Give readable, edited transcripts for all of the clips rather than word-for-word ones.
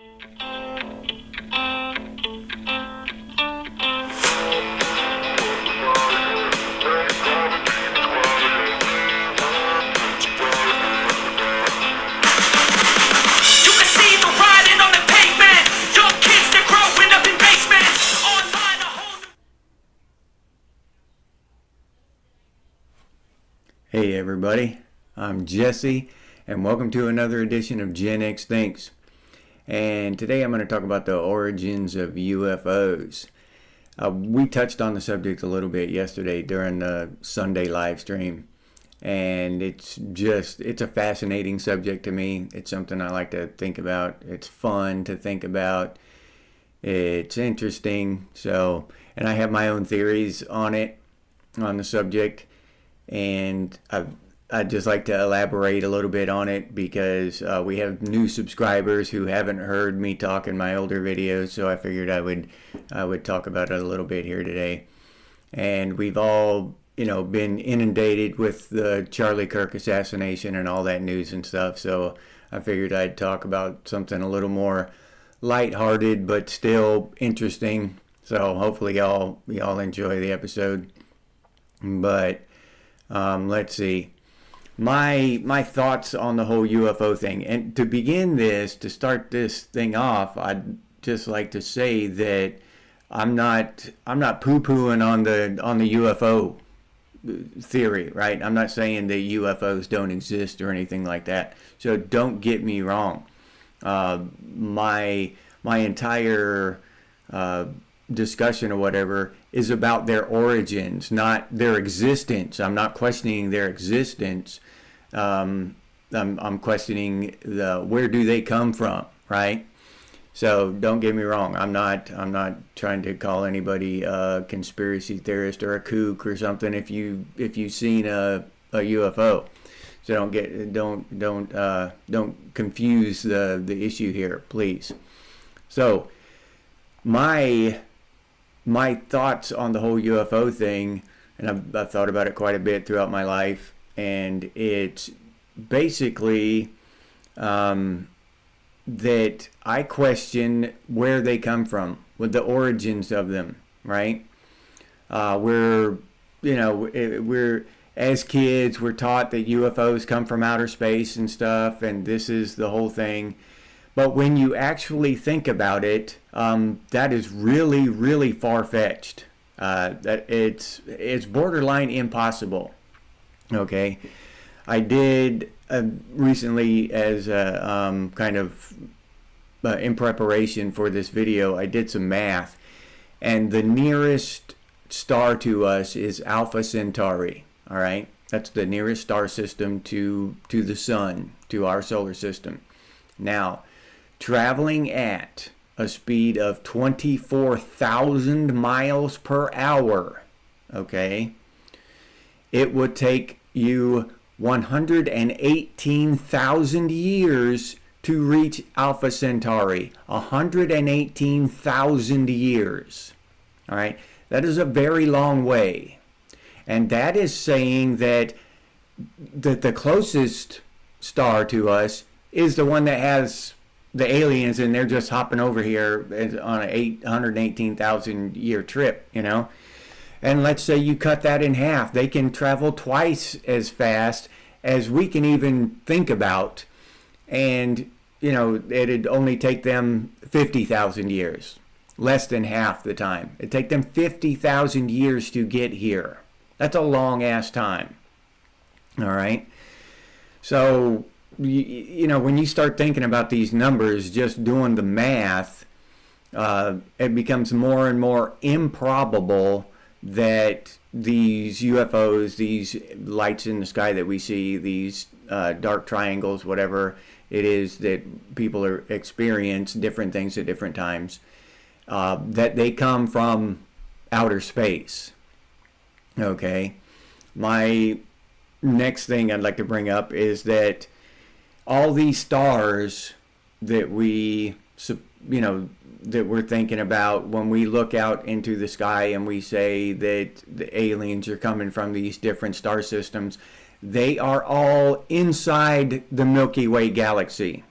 Hey everybody, I'm Jesse and welcome to another edition of Gen X Thinks. And today I'm going to talk about the origins of UFOs. We touched on the subject a little bit yesterday during the Sunday live stream. And it's a fascinating subject to me. It's something I like to think about. It's fun to think about. It's interesting. And I have my own theories on it, on the subject. And I'd just like to elaborate a little bit on it because we have new subscribers who haven't heard me talk in my older videos, so I figured I would talk about it a little bit here today. And we've all, been inundated with the Charlie Kirk assassination and all that news and stuff, so I figured I'd talk about something a little more lighthearted but still interesting. So hopefully y'all enjoy the episode. But let's see. My thoughts on the whole UFO thing. And to begin this, to start this thing off, I'd just like to say that I'm not poo-pooing on the UFO theory, right? I'm not saying that UFOs don't exist or anything like that. So don't get me wrong. My entire discussion or whatever is about their origins, not their existence. I'm not questioning their existence. I'm questioning where do they come from, right? So don't get me wrong. I'm not trying to call anybody a conspiracy theorist or a kook or something if you've seen a UFO. So don't confuse the issue here, please. So my thoughts on the whole UFO thing, and I've thought about it quite a bit throughout my life, and it's basically that I question where they come from, with the origins of them, right? We're as kids, we're taught that UFOs come from outer space and stuff, and this is the whole thing. But when you actually think about it, that is really, really far-fetched. That it's borderline impossible. Okay, I did recently, as kind of in preparation for this video, I did some math, and the nearest star to us is Alpha Centauri. All right, that's the nearest star system to the sun, to our solar system. Now, traveling at a speed of 24,000 miles per hour, okay, it would take you 118,000 years to reach Alpha Centauri. 118,000 years. All right, that is a very long way. And that is saying that the closest star to us is the one that has the aliens, and they're just hopping over here on an 818,000 year trip, And let's say you cut that in half. They can travel twice as fast as we can even think about. And, it'd only take them 50,000 years, less than half the time. It'd take them 50,000 years to get here. That's a long ass time. All right. So, when you start thinking about these numbers, just doing the math, it becomes more and more improbable that these UFOs, these lights in the sky that we see, these dark triangles, whatever it is that people experience different things at different times, that they come from outer space. Okay. My next thing I'd like to bring up is that all these stars that we, that we're thinking about when we look out into the sky and we say that the aliens are coming from these different star systems, they are all inside the Milky Way galaxy.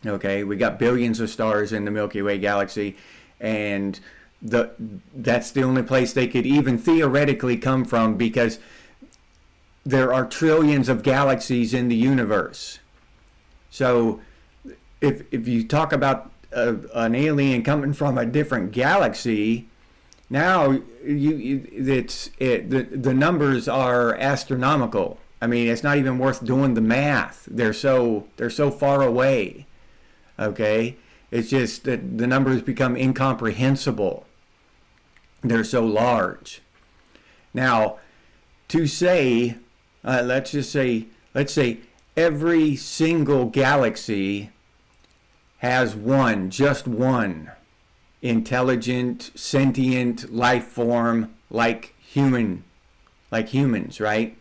Okay, we got billions of stars in the Milky Way galaxy, and that's the only place they could even theoretically come from, because there are trillions of galaxies in the universe. So if you talk about an alien coming from a different galaxy, now the numbers are astronomical. I mean, it's not even worth doing the math. They're so far away. Okay, it's just that the numbers become incomprehensible. They're so large. Now, to say, let's say every single galaxy has just one intelligent, sentient life form like humans, right?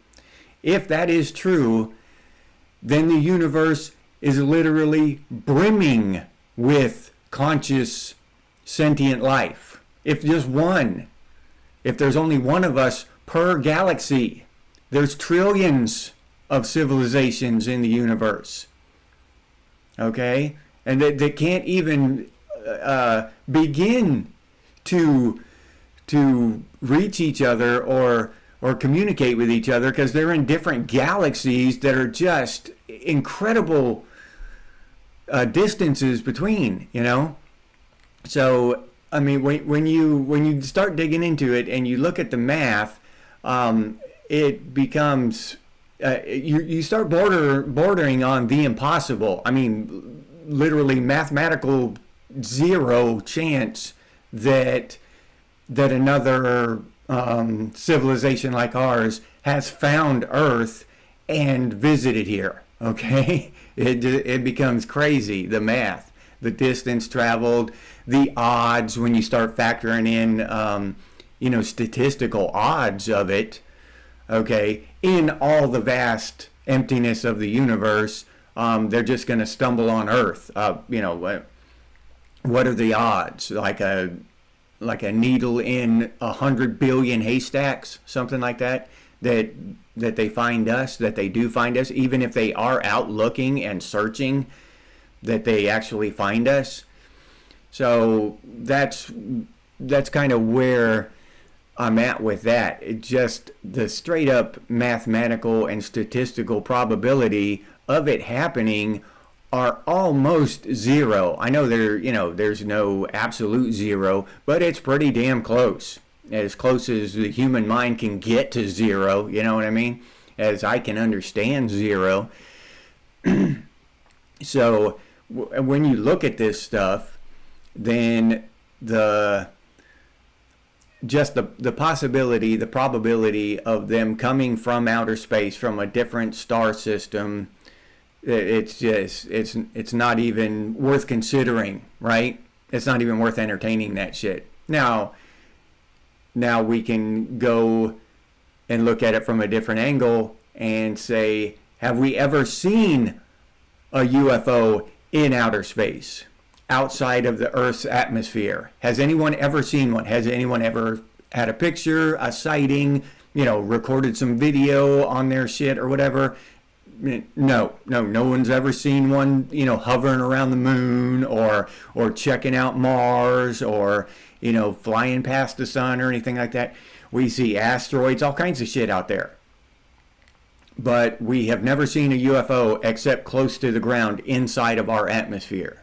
If that is true, then the universe is literally brimming with conscious, sentient life. If there's only one of us per galaxy, there's trillions of civilizations in the universe. Okay? And they can't even begin to reach each other or communicate with each other, because they're in different galaxies that are just incredible distances between, So, I mean, when you start digging into it and you look at the math, it becomes you start bordering on the impossible. I mean, literally mathematical zero chance that another civilization like ours has found Earth and visited here. Okay, it becomes crazy, the math, the distance traveled, the odds when you start factoring in statistical odds of it. Okay, in all the vast emptiness of the universe, they're just going to stumble on Earth. What are the odds? Like a needle in 100 billion haystacks, something like that. That they find us, that they do find us, even if they are out looking and searching, that they actually find us. So that's kind of where I'm at with that. It just the straight up mathematical and statistical probability of it happening are almost zero. I know there's no absolute zero, but it's pretty damn close. As close as the human mind can get to zero, you know what I mean? As I can understand zero. So when you look at this stuff, then the possibility, the probability of them coming from outer space, from a different star system, it's not even worth considering, right? It's not even worth entertaining that shit. Now we can go and look at it from a different angle and say, have we ever seen a UFO in outer space, outside of the Earth's atmosphere? Has anyone ever seen one? Has anyone ever had a picture, a sighting, recorded some video on their shit or whatever? No one's ever seen one, hovering around the moon or checking out Mars or, flying past the sun or anything like that. We see asteroids, all kinds of shit out there. But we have never seen a UFO except close to the ground inside of our atmosphere.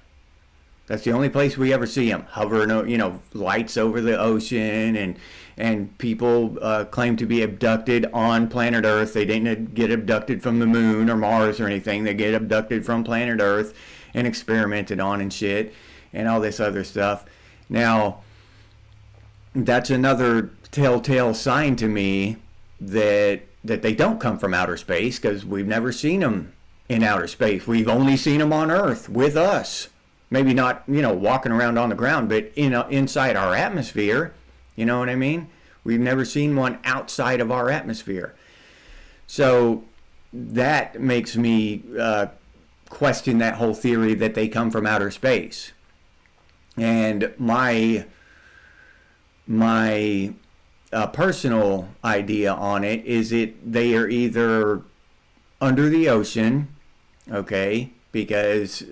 That's the only place we ever see them, hovering, lights over the ocean, and people claim to be abducted on planet Earth. They didn't get abducted from the moon or Mars or anything. They get abducted from planet Earth and experimented on and shit and all this other stuff. Now, that's another telltale sign to me that they don't come from outer space, because we've never seen them in outer space. We've only seen them on Earth with us. Maybe not, walking around on the ground, but inside our atmosphere. You know what I mean? We've never seen one outside of our atmosphere. So that makes me question that whole theory that they come from outer space. And my personal idea on it is they are either under the ocean, okay, because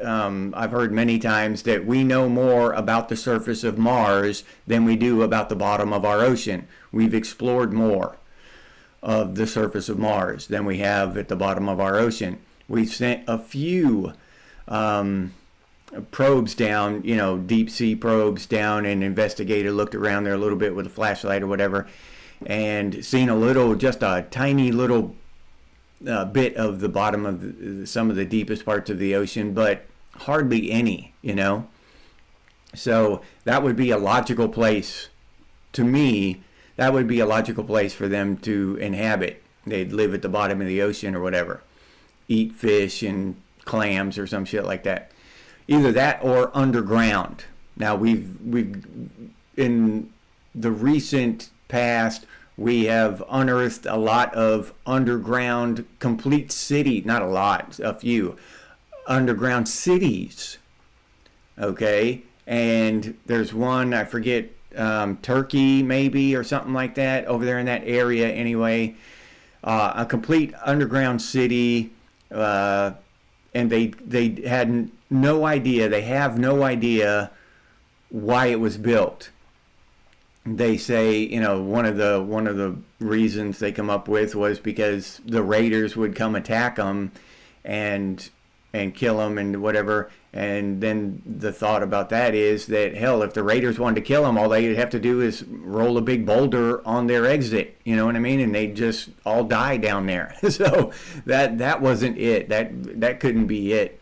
I've heard many times that we know more about the surface of Mars than we do about the bottom of our ocean. We've explored more of the surface of Mars than we have at the bottom of our ocean. We've sent a few probes down, deep sea probes down, and investigated, looked around there a little bit with a flashlight or whatever, and seen just a tiny little bit of the bottom of some of the deepest parts of the ocean, but hardly any, So that would be a logical place, to me, that would be a logical place for them to inhabit. They'd live at the bottom of the ocean or whatever, eat fish and clams or some shit like that. Either that or underground. Now we've in the recent past, we have unearthed a lot of underground complete city, not a lot, a few underground cities. Okay, and there's one, I forget, Turkey maybe or something like that, over there in that area anyway. A complete underground city, and they had no idea, they have no idea why it was built. They say, one of the reasons they come up with was because the raiders would come attack them and kill them and whatever. And then the thought about that is that, hell, if the raiders wanted to kill them, all they'd have to do is roll a big boulder on their exit. You know what I mean? And they'd just all die down there. So that wasn't it. That couldn't be it.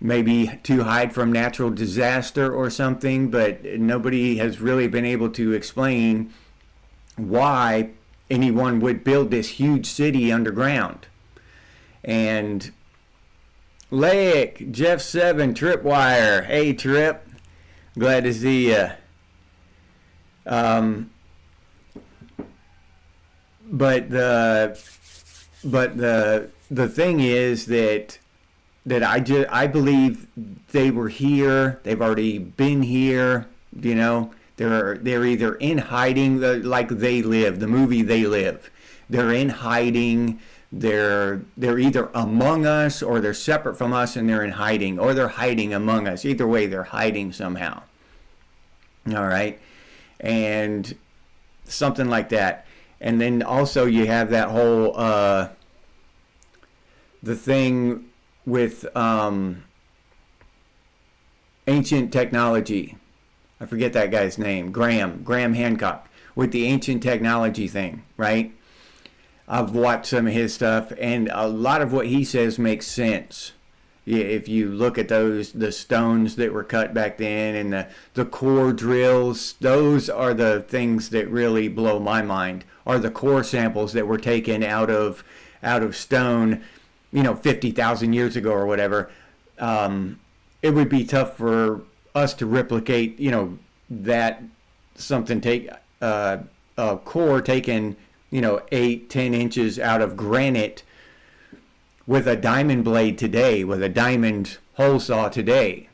Maybe to hide from natural disaster or something, but nobody has really been able to explain why anyone would build this huge city underground. And Lake, Jeff 7, Tripwire, hey Trip, glad to see you. But the thing is that I believe they were here. They've already been here. They're either in hiding, like They Live, the movie They Live. They're in hiding. They're either among us or they're separate from us and they're in hiding, or they're hiding among us. Either way, they're hiding somehow. All right, and something like that. And then also you have that whole the thing with ancient technology. I forget that guy's name. Graham Hancock, with the ancient technology thing, right? I've watched some of his stuff, and a lot of what he says makes sense. If you look at the stones that were cut back then, and the core drills, those are the things that really blow my mind, are the core samples that were taken out of stone, 50,000 years ago or whatever. It would be tough for us to replicate, that something a core taken, 8-10 inches out of granite with a diamond blade today, with a diamond hole saw today.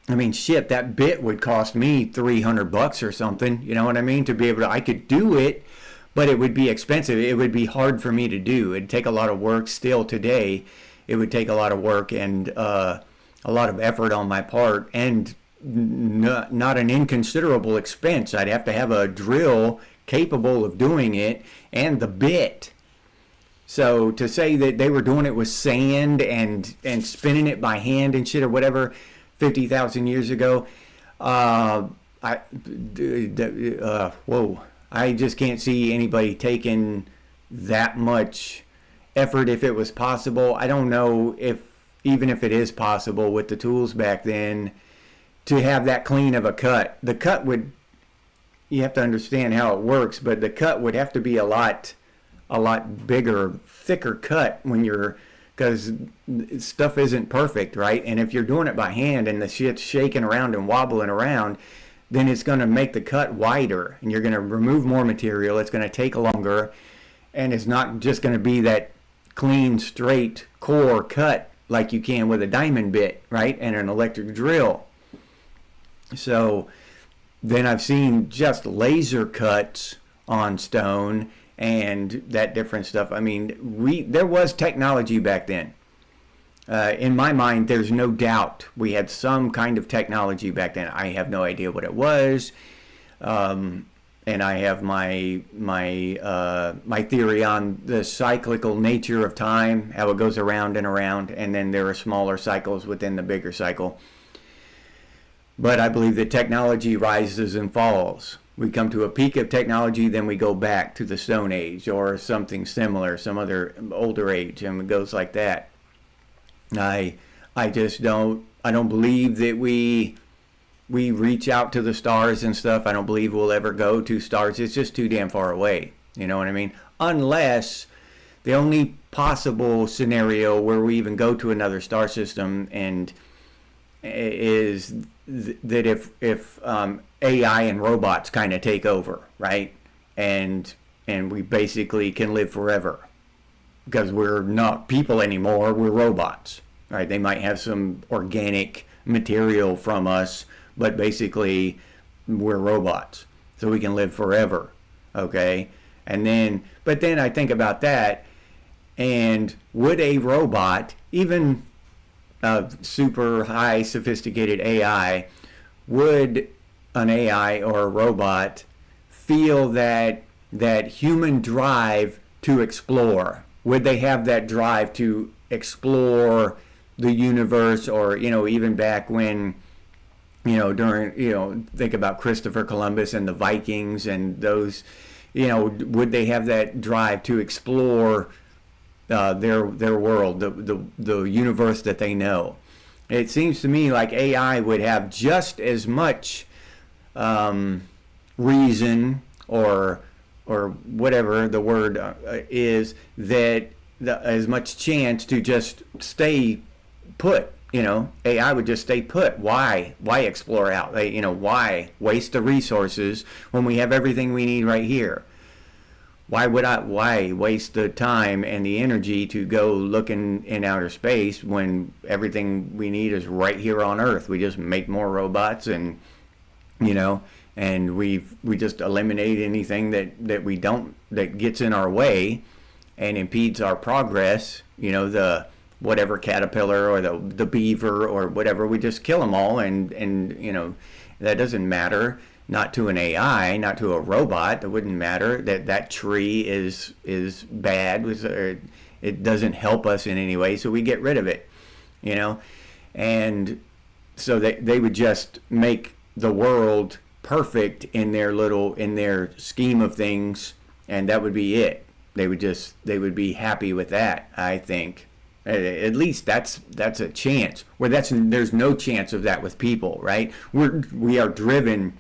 I mean, shit, that bit would cost me $300 or something, you know what I mean? To be able to, I could do it, but it would be expensive. It would be hard for me to do. It'd take a lot of work still today. It would take a lot of work and a lot of effort on my part, and not an inconsiderable expense. I'd have to have a drill capable of doing it and the bit. So to say that they were doing it with sand and spinning it by hand and shit or whatever 50,000 years ago, whoa, I just can't see anybody taking that much effort if it was possible. I don't know even if it is possible with the tools back then to have that clean of a cut. The cut would, you have to understand how it works, but the cut would have to be a lot bigger, thicker cut because stuff isn't perfect, right? And if you're doing it by hand and the shit's shaking around and wobbling around, then it's going to make the cut wider, and you're going to remove more material. It's going to take longer, and it's not just going to be that clean, straight core cut like you can with a diamond bit, right? And an electric drill. So then I've seen just laser cuts on stone and that different stuff. I mean, there was technology back then. In my mind, there's no doubt we had some kind of technology back then. I have no idea what it was, and I have my theory on the cyclical nature of time, how it goes around and around, and then there are smaller cycles within the bigger cycle. But I believe that technology rises and falls. We come to a peak of technology, then we go back to the Stone Age or something similar, some other older age, and it goes like that. I don't believe that we reach out to the stars and stuff. I don't believe we'll ever go to stars. It's just too damn far away. You know what I mean? Unless the only possible scenario where we even go to another star system and is that if AI and robots kind of take over, right? And we basically can live forever. Because we're not people anymore, we're robots, right? They might have some organic material from us, but basically we're robots, so we can live forever, okay? But then I think about that, and would a robot, even a super high sophisticated AI, would an AI or a robot feel that human drive to explore? Would they have that drive to explore the universe, or, even back when, think about Christopher Columbus and the Vikings and those, would they have that drive to explore their world, the universe that they know? It seems to me like AI would have just as much reason or whatever the word is, that as much chance to just stay put. AI would just stay put. Why explore out? Why waste the resources when we have everything we need right here? Why waste the time and the energy to go looking in outer space when everything we need is right here on Earth? We just make more robots, and and we just eliminate anything that gets in our way and impedes our progress. The whatever caterpillar or the beaver or whatever, we just kill them all, and that doesn't matter. Not to an AI, not to a robot. That wouldn't matter. That tree is bad. It doesn't help us in any way, so we get rid of it. And so they would just make the world perfect in their scheme of things, and that would be it. They would be happy with that, I think. At least that's a chance. Where there's no chance of that with people, right? We are driven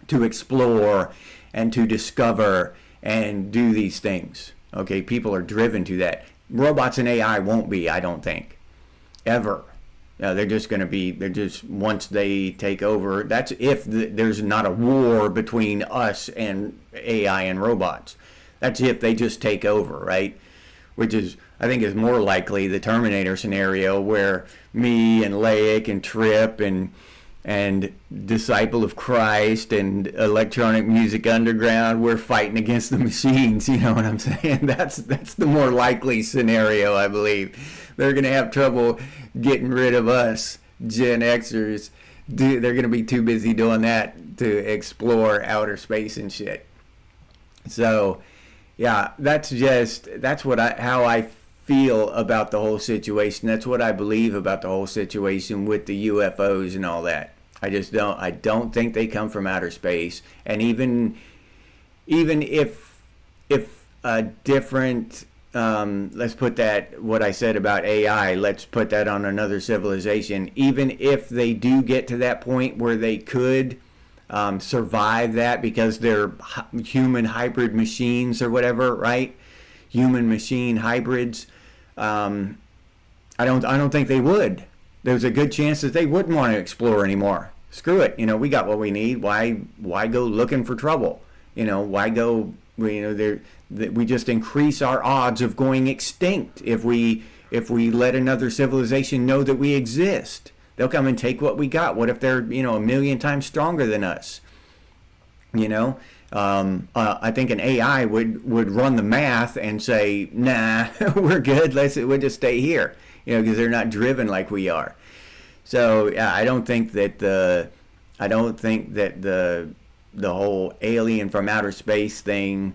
to explore and to discover and do these things. Okay, people are driven to that. Robots and AI won't be, I don't think, ever. They're just once they take over, that's if there's not a war between us and AI and robots. That's if they just take over, right? Which is, I think, is more likely the Terminator scenario, where me and Laik and Trip and Disciple of Christ and Electronic Music Underground, we're fighting against the machines. You know what I'm saying? That's the more likely scenario, I believe. They're going to have trouble getting rid of us, Gen Xers. They're going to be too busy doing that to explore outer space and shit. So, yeah, that's how I feel about the whole situation. That's what I believe about the whole situation with the UFOs and all that. I don't think they come from outer space. And even if a different, let's put that, what I said about AI, let's put that on another civilization. Even if they do get to that point where they could survive that because they're human hybrid machines or whatever, right? Human machine hybrids. I don't think they would. There's a good chance that they wouldn't want to explore anymore. Screw it. We got what we need. Why go looking for trouble? Why go? We just increase our odds of going extinct if we let another civilization know that we exist. They'll come and take what we got. What if they're a million times stronger than us? I think an AI would run the math and say, nah, we're good. We'll just stay here, because they're not driven like we are. So yeah, I don't think that the whole alien from outer space thing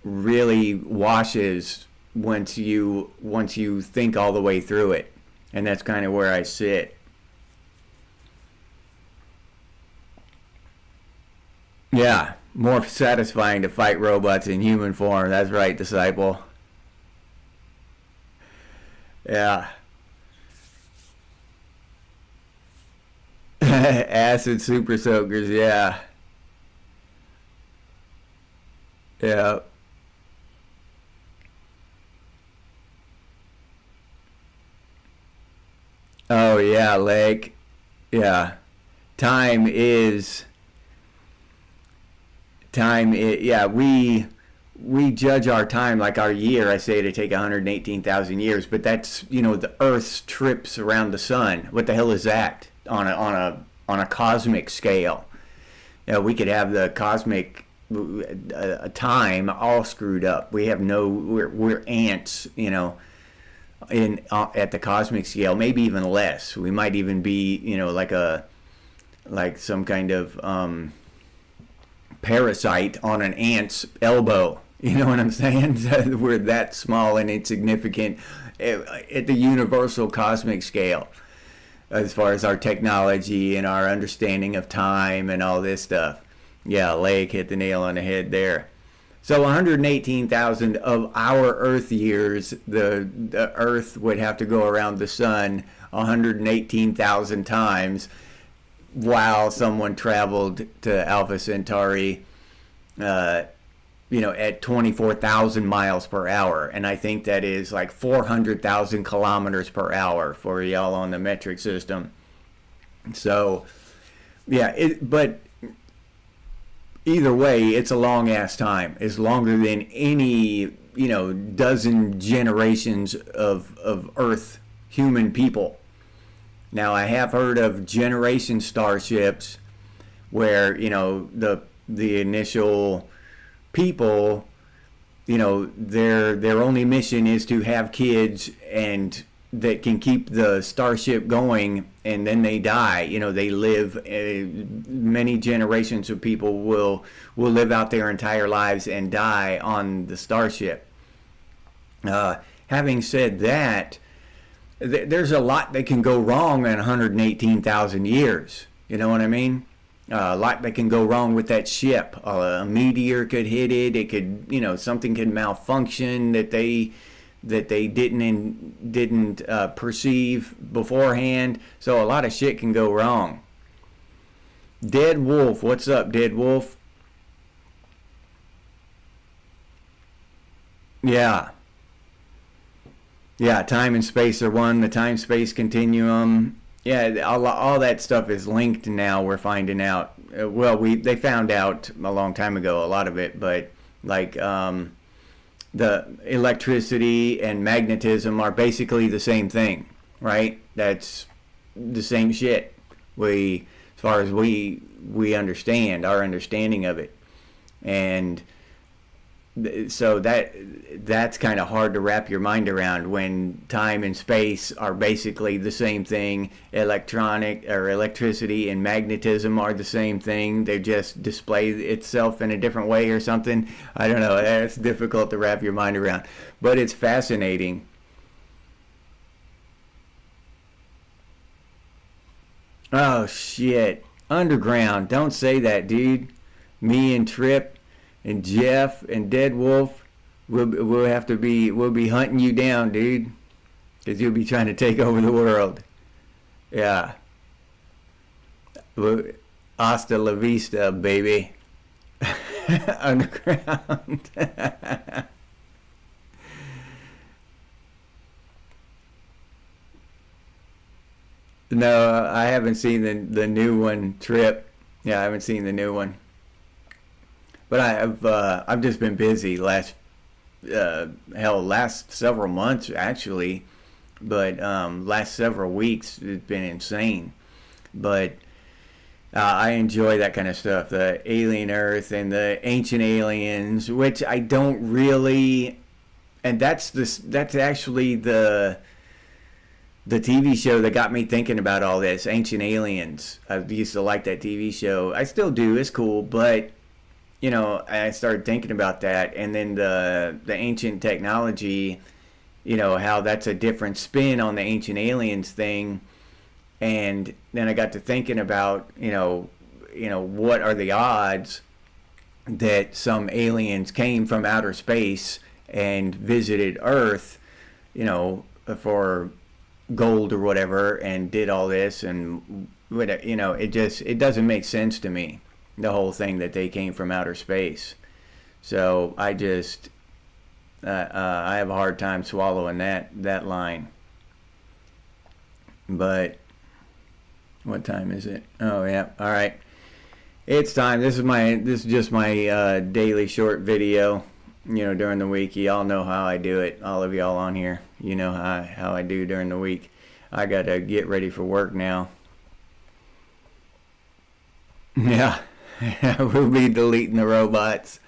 really washes once you think all the way through it, and that's kind of where I sit. Yeah, more satisfying to fight robots in human form. That's right, disciple. Yeah. Acid super soakers, yeah. Yeah. Oh yeah, leg. Yeah. Time is yeah, we judge our time like our year. I say to take 118,000 years, but that's, the Earth's trips around the sun. What the hell is that on a cosmic scale? We could have the cosmic time all screwed up. We're ants, in at the cosmic scale, maybe even less. We might even be, like some kind of parasite on an ant's elbow. You know what I'm saying? We're that small and insignificant at the universal cosmic scale, as far as our technology and our understanding of time and all this stuff. Yeah, Lake hit the nail on the head there. So 118,000 of our Earth years, the Earth would have to go around the sun 118,000 times, while someone traveled to Alpha Centauri, at 24,000 miles per hour. And I think that is like 400,000 kilometers per hour for y'all on the metric system. So, yeah, but either way, it's a long ass time. It's longer than any, dozen generations of Earth human people. Now, I have heard of generation starships where, the initial people, their only mission is to have kids and that can keep the starship going, and then they die. They live, many generations of people will live out their entire lives and die on the starship. Having said that, there's a lot that can go wrong in 118,000 years. You know what I mean? A lot that can go wrong with that ship. A meteor could hit it. It could, something could malfunction that they didn't perceive beforehand. So a lot of shit can go wrong. Dead Wolf, what's up, Dead Wolf? Yeah. Yeah, time and space are one. The time-space continuum. Yeah, all that stuff is linked now. We're finding out. Well, they found out a long time ago, a lot of it, but like the electricity and magnetism are basically the same thing, right? That's the same shit. As far as we understand, our understanding of it, and so that's kind of hard to wrap your mind around when time and space are basically the same thing. Electricity and magnetism are the same thing. They just display itself in a different way or something. I don't know. It's difficult to wrap your mind around, but it's fascinating. Oh shit. Underground. Don't say that, dude. Me and Trip and Jeff and Dead Wolf, we'll be hunting you down, dude, because you'll be trying to take over the world. Yeah. Hasta la vista, baby. Underground. No, I haven't seen the new one, Trip. Yeah, I haven't seen the new one. But I've just been busy last several months actually, but last several weeks it's been insane. But I enjoy that kind of stuff, the alien Earth and the ancient aliens, which I don't really. And that's this. That's actually the TV show that got me thinking about all this, Ancient Aliens. I used to like that TV show. I still do. It's cool, but I started thinking about that, and then the ancient technology, how that's a different spin on the Ancient Aliens thing. And then I got to thinking about, what are the odds that some aliens came from outer space and visited Earth, for gold or whatever, and did all this, and it doesn't make sense to me, the whole thing that they came from outer space. So I just I have a hard time swallowing that line. But what time is it? Oh yeah, all right. It's time. This is just my daily short video. During the week, y'all know how I do it. All of y'all on here, how I do during the week. I gotta get ready for work now. Yeah, we'll be deleting the robots.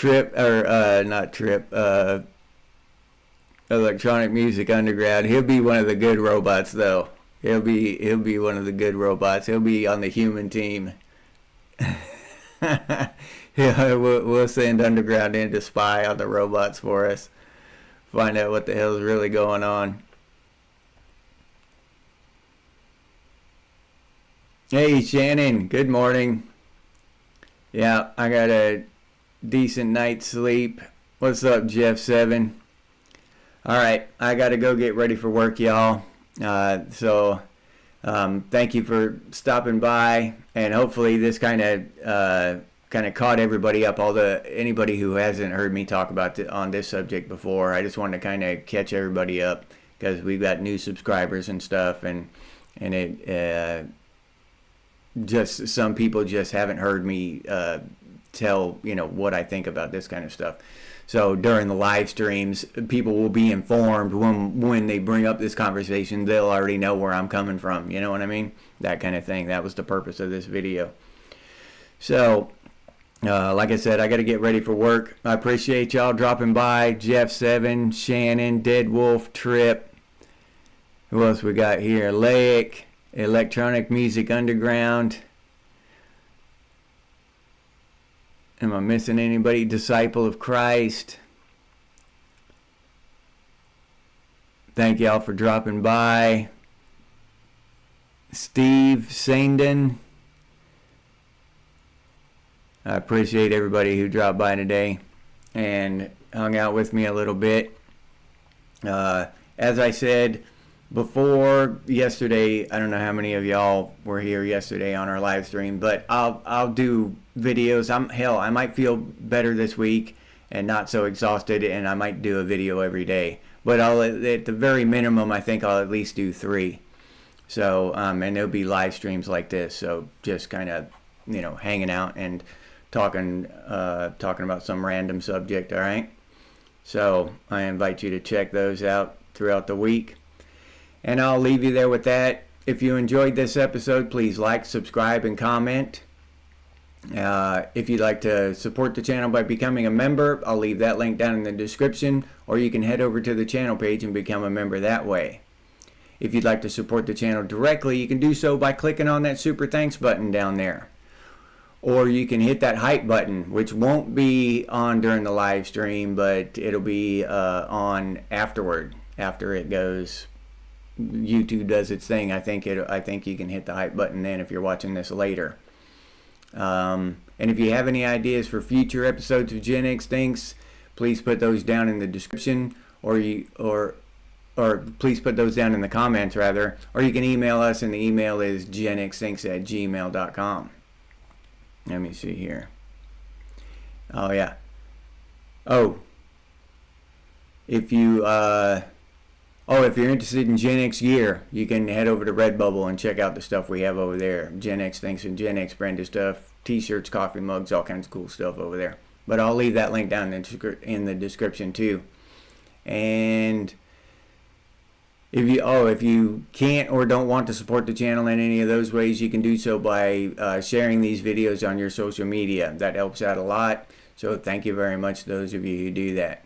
Not Trip. Electronic Music Underground. He'll be one of the good robots, though. He'll be one of the good robots. He'll be on the human team. Yeah, we'll send Underground in to spy on the robots for us. Find out what the hell's really going on. Hey, Shannon. Good morning. Yeah, I got a decent night's sleep. What's up, Jeff7? All right, I got to go get ready for work, y'all. So thank you for stopping by, and hopefully this kind of caught everybody up. Anybody who hasn't heard me talk about on this subject before, I just wanted to kind of catch everybody up because we've got new subscribers and stuff, and it just some people just haven't heard me tell what I think about this kind of stuff. So during the live streams, people will be informed when they bring up this conversation. They'll already know where I'm coming from. You know what I mean? That kind of thing. That was the purpose of this video. So, like I said, I got to get ready for work. I appreciate y'all dropping by. Jeff7, Shannon, Dead Wolf, Trip. Who else we got here? Lake, Electronic Music Underground. Am I missing anybody? Disciple of Christ. Thank y'all for dropping by. Steve Sandin. I appreciate everybody who dropped by today and hung out with me a little bit. As I said before yesterday, I don't know how many of y'all were here yesterday on our live stream, but I'll do videos. I might feel better this week and not so exhausted, and I might do a video every day. But at the very minimum, I think I'll at least do 3. So, and there'll be live streams like this. So just kind of, hanging out and talking about some random subject. All right. So I invite you to check those out throughout the week. And I'll leave you there with that. If you enjoyed this episode, please like, subscribe, and comment. If you'd like to support the channel by becoming a member, I'll leave that link down in the description, or you can head over to the channel page and become a member that way. If you'd like to support the channel directly, you can do so by clicking on that super thanks button down there. Or you can hit that hype button, which won't be on during the live stream, but it'll be on afterward, after it goes. YouTube does its thing. I think you can hit the hype button then if you're watching this later. And if you have any ideas for future episodes of Gen X Thinks, please put those down in the description, or please put those down in the comments rather, or you can email us, and the email is genxthinks@gmail.com. Let me see here. Oh yeah. Oh. If you're interested in Gen X gear, you can head over to Redbubble and check out the stuff we have over there. Gen X Thinks and Gen X branded stuff, t-shirts, coffee mugs, all kinds of cool stuff over there. But I'll leave that link down in the description too. And If you can't or don't want to support the channel in any of those ways, you can do so by sharing these videos on your social media. That helps out a lot. So thank you very much to those of you who do that.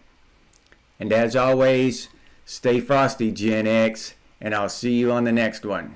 And as always, stay frosty, Gen X, and I'll see you on the next one.